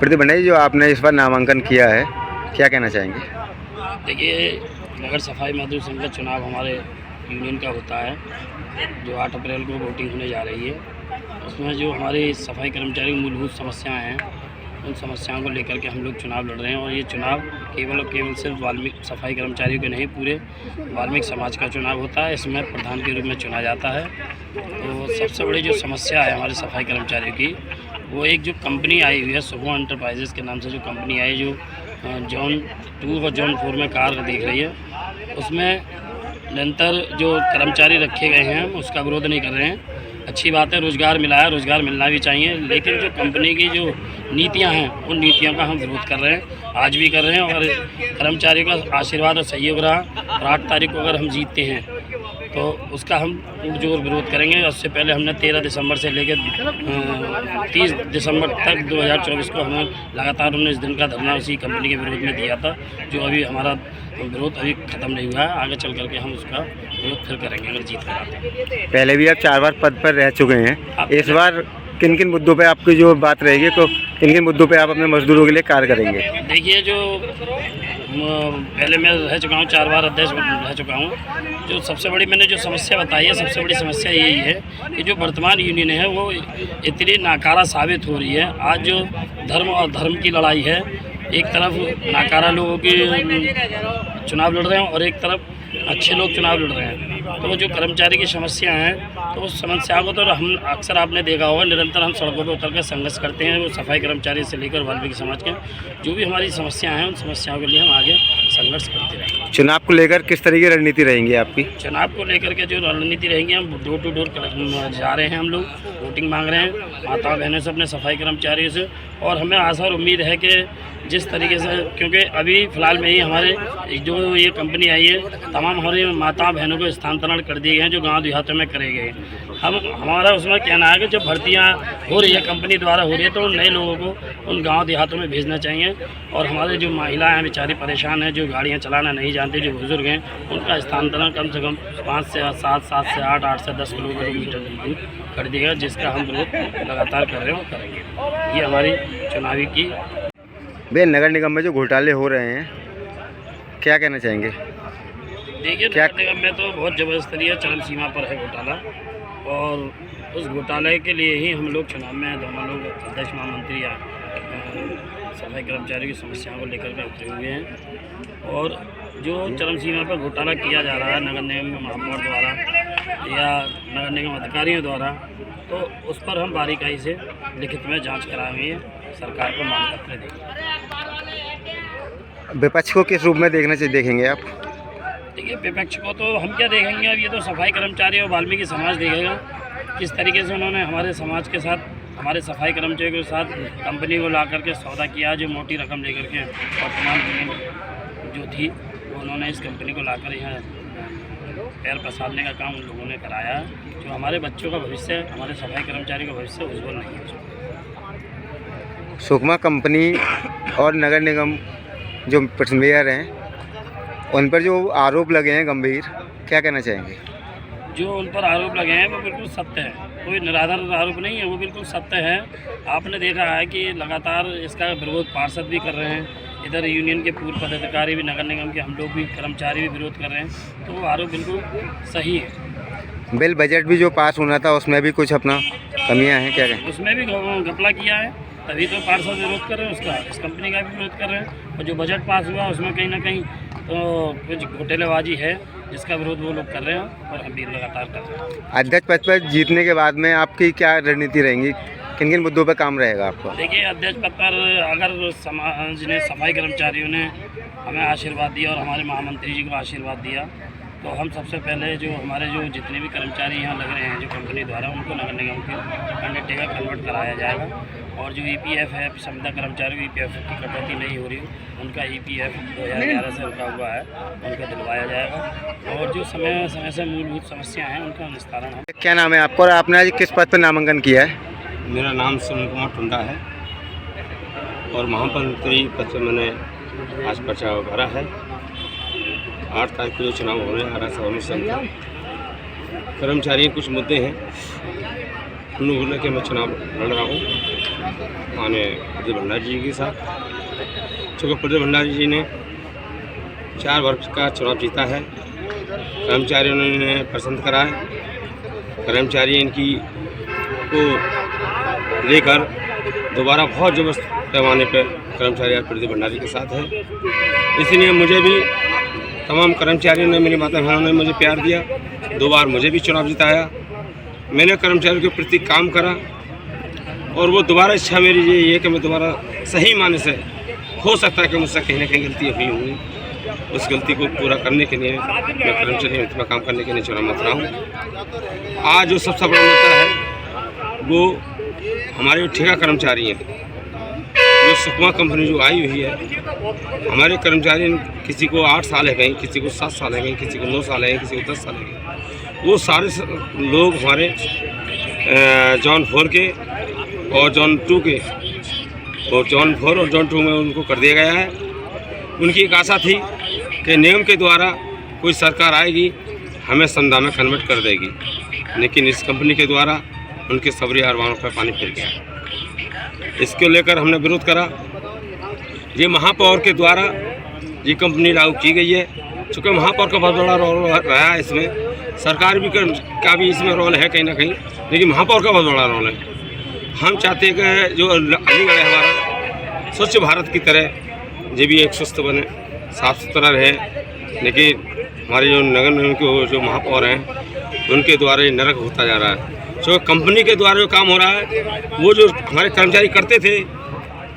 प्रदीप भंडारी, जो आपने इस बार नामांकन किया है, क्या कहना चाहेंगे? देखिए, नगर सफाई मजदूर संघ का चुनाव हमारे यूनियन का होता है, जो 8 अप्रैल को वोटिंग होने जा रही है। उसमें जो हमारे सफाई कर्मचारी की मूलभूत समस्याएं हैं, उन समस्याओं को लेकर के हम लोग चुनाव लड़ रहे हैं। और ये चुनाव केवल और केवल सिर्फ वाल्मीकि सफाई कर्मचारियों के नहीं, पूरे वाल्मीकि समाज का चुनाव होता है। इसमें प्रधान के रूप में चुना जाता है। तो सबसे बड़ी जो समस्या है हमारे सफाई कर्मचारियों की, वो एक जो कंपनी आई हुई है, सुगमा एंटरप्राइजेज़ के नाम से जो कंपनी आई, जो जोन 2 और जोन 4 में कार्य देख रही है, उसमें निरंतर जो कर्मचारी रखे गए हैं हम उसका विरोध नहीं कर रहे हैं। अच्छी बात है, रोज़गार मिला है, रोज़गार मिलना भी चाहिए, लेकिन जो कंपनी की जो नीतियां हैं, उन नीतियों का हम विरोध कर रहे हैं, आज भी कर रहे हैं। और कर्मचारियों का आशीर्वाद और सहयोग रहा, और 8 तारीख को अगर हम जीतते हैं तो उसका हम पुरजोर विरोध करेंगे। उससे पहले हमने 13 दिसंबर से लेकर 30 दिसंबर तक 2024 को हमें लगातार 19 दिन का धरना उसी कंपनी के विरोध में दिया था, जो अभी हमारा विरोध अभी ख़त्म नहीं हुआ है। आगे चल करके हम उसका विरोध फिर करेंगे अगर जीत कर आते हैं। पहले भी आप 4 बार पद पर रह चुके हैं, इस बार किन किन मुद्दों पे आपकी जो बात रहेगी, तो किन किन मुद्दों पे आप अपने मजदूरों के लिए कार्य करेंगे? देखिए, जो पहले मैं रह चुका हूँ, 4 बार अध्यक्ष रह चुका हूँ। जो सबसे बड़ी मैंने जो समस्या बताई है, सबसे बड़ी समस्या यही है कि जो वर्तमान यूनियन है वो इतनी नाकारा साबित हो रही है। आज जो धर्म और धर्म की लड़ाई है, एक तरफ नाकारा लोगों की चुनाव लड़ रहे हैं और एक तरफ अच्छे लोग चुनाव लड़ रहे हैं। तो जो कर्मचारी की समस्या हैं, तो उस समस्याओं को तो हम अक्सर आपने देखा होगा, निरंतर हम सड़कों पर उतर कर संघर्ष करते हैं। वो सफाई कर्मचारी से लेकर वाल्मीकि समाज के जो भी हमारी समस्याएं हैं, उन समस्याओं के लिए हम आगे संघर्ष करते रहेंगे। चुनाव को लेकर किस तरह की रणनीति रहेंगी आपकी? चुनाव को लेकर के जो रणनीति रहेंगी, हम डोर टू डोर जा रहे हैं, हम लोग वोटिंग मांग रहे हैं माताओं बहनों से, अपने सफाई कर्मचारियों से। और हमें आशा और उम्मीद है कि जिस तरीके से, क्योंकि अभी फ़िलहाल में ही हमारे जो ये कंपनी आई है, तमाम हमारी माताओं बहनों को स्थानांतरण कर दिए गए हैं, जो गांव देहातों में करे गए। हमारा उसमें कहना है कि जब भर्तियां हो रही है कंपनी द्वारा हो रही है, तो उन नए लोगों को उन गांव देहातों में भेजना चाहिए। और हमारे जो महिलाएं हैं बेचारी परेशान हैं, जो गाड़ियां चलाना नहीं जानती, जो बुजुर्ग हैं, उनका स्थानांतरण कम से कम 5 से 7, 7 से 8, 8 से 10 किलोमीटर दूर कर दिया, जिसका हम विरोध लगातार कर रहे हैं और करेंगे। ये हमारी चुनावी की। भैया, नगर निगम में जो घोटाले हो रहे हैं, क्या कहना चाहेंगे? देखिए, नगर निगम में तो बहुत जबरदस्ती चरम सीमा पर है घोटाला, और उस घोटाले के लिए ही हम लोग चुनाव में दोनों लोग अध्यक्ष महामंत्री या सफाई कर्मचारियों की समस्याओं को लेकर के उतरे हुए हैं। और जो चरम सीमा पर घोटाला किया जा रहा है नगर निगम महापौर द्वारा या नगर निगम अधिकारियों द्वारा, तो उस पर हम बारीकाई से लिखित में जांच कराई हुई है, सरकार को मांग पत्र देंगे। विपक्ष को किस रूप में देखेंगे आप? देखिए, विपक्ष को तो हम क्या देखेंगे, अब ये तो सफाई कर्मचारी और वाल्मीकि समाज देखेगा किस तरीके से उन्होंने हमारे समाज के साथ, हमारे सफाई कर्मचारियों के साथ कंपनी को ला करके सौदा किया, जो मोटी रकम लेकर के वर्तमान जो थी, वो उन्होंने इस कंपनी को लाकर यहाँ पैर पसारने का काम उन लोगों ने कराया है। जो हमारे बच्चों का भविष्य, हमारे सफाई कर्मचारी का भविष्य उज्ज्वल नहीं है। सुगमा कंपनी और नगर निगम जो मेयर हैं, उन पर जो आरोप लगे हैं गंभीर, क्या कहना चाहेंगे? जो उन पर आरोप लगे हैं वो बिल्कुल सत्य है, कोई निराधार आरोप नहीं है, वो बिल्कुल सत्य है। आपने देखा है कि लगातार इसका विरोध पार्षद भी कर रहे हैं, इधर यूनियन के पूर्व पदाधिकारी भी, नगर निगम के हम लोग भी, कर्मचारी भी विरोध कर रहे हैं। तो वो आरोप बिल्कुल सही है। बिल बजट भी जो पास होना था, उसमें भी कुछ अपना कमियां हैं, क्या कहें? उसमें भी घपला किया है, तभी तो पार्षद विरोध कर रहे हैं उसका, इस कंपनी का भी विरोध कर रहे हैं। और जो बजट पास हुआ उसमें कहीं ना कहीं तो कुछ घोटालेबाजी है, जिसका विरोध वो लोग कर रहे हैं और हम भी लगातार कर रहे हैं। अध्यक्ष पद पर जीतने के बाद में आपकी क्या रणनीति रहेंगी, किन किन मुद्दों पर काम रहेगा आपका? देखिए, अध्यक्ष पद पर अगर समाज ने, सफाई कर्मचारियों ने हमें आशीर्वाद दिया और हमारे महामंत्री जी को आशीर्वाद दिया, तो हम सबसे पहले जो हमारे जो जितने भी कर्मचारी यहाँ लग रहे हैं जो कंपनी द्वारा, उनको नगर निगम के अंडरटेकर कन्वर्ट कराया जाएगा। और जो EPF है, संविदा कर्मचारियों की EPF की कटौती नहीं हो रही, उनका EPF 2011 से रुका हुआ है, उनको दिलवाया जाएगा। और जो समय समय से मूलभूत समस्या हैं, उनका निस्तारण है। क्या नाम है आपका और आपने आज किस पद पर नामांकन किया है? मेरा नाम सुनील कुमार टुंडा है और महामंत्री पद पर मैंने आज पर्चा भरा है। 8 तारीख को जो चुनाव होने आ रहा है, सभा में कर्मचारी कुछ मुद्दे हैं, उन लोगों के मैं चुनाव लड़ रहा हूँ। माने प्रदीप भंडारी जी के साथ। चूँकि प्रदीप भंडारी जी ने 4 वर्ष का चुनाव जीता है, कर्मचारियों ने पसंद करा है, कर्मचारी इनकी को लेकर दोबारा बहुत ज़बरदस्त पैमाने पर कर्मचारी आज प्रदीप भंडारी के साथ है। इसलिए मुझे भी तमाम कर्मचारियों ने, मेरी माता बहनों ने मुझे प्यार दिया, 2 बार मुझे भी चुनाव जिताया। मैंने कर्मचारियों के प्रति काम करा और वो दोबारा इच्छा मेरी ये है कि मैं दोबारा सही माने से, हो सकता है कि मुझसे कहीं ना कहीं गलती हुई होंगी, उस गलती को पूरा करने के लिए मैं कर्मचारी में काम करने के लिए चुनाव मत रहा हूँ। आज जो सबसे बड़ा मुद्दा है वो हमारे जो ठेका कर्मचारी हैं, जो सुकमा कंपनी जो आई हुई है, हमारे कर्मचारी किसी को 8 साल है कहीं, किसी को 7 साल है कहीं, किसी को 9 साल है, किसी को 10 साल है कहीं। वो सारे लोग हमारे जॉन 4 के और जॉन 2 के, और जॉन 4 और जॉन 2 में उनको कर दिया गया है। उनकी एक आशा थी कि निगम के द्वारा कोई सरकार आएगी, हमें संधा में कन्वर्ट कर देगी, लेकिन इस कंपनी के द्वारा उनके सबरी अरमानों पर पानी फिर गया। इसको लेकर हमने विरोध करा। ये महापौर के द्वारा ये कंपनी लागू की गई है। चूँकि महापौर का बहुत बड़ा रोल रहा है इसमें, सरकार भी का भी इसमें रोल है कहीं ना कहीं, लेकिन महापौर का बहुत बड़ा रोल है। हम चाहते हैं कि जो अलीगढ़ है हमारा, स्वच्छ भारत की तरह ये भी एक स्वस्थ बने, साफ़ सुथरा रहे। लेकिन हमारे जो नगर निगम के जो महापौर हैं, उनके द्वारा ये नरक होता जा रहा है। जो कंपनी के द्वारा जो काम हो रहा है, वो जो हमारे कर्मचारी करते थे,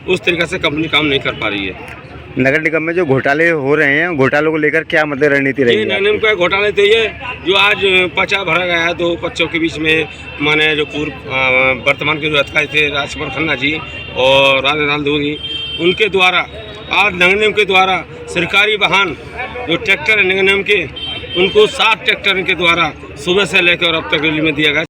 उस तरीक़े से कंपनी काम नहीं कर पा रही है। नगर निगम में जो घोटाले हो रहे हैं, घोटालों को लेकर क्या मतलब रणनीति ये रहेगी? नगर निगम का घोटाले तो ये जो आज पर्चा भरा गया है 2 पर्चों के बीच में, माने जो पूर्व वर्तमान के जो अधिकारी थे राजकुमार खन्ना जी और राजेंद्र दूरी, उनके द्वारा आज नगर निगम के द्वारा सरकारी वाहन जो ट्रैक्टर है नगर निगम के, उनको 7 ट्रैक्टर के द्वारा सुबह से लेकर अब तक रैली में दिया गया।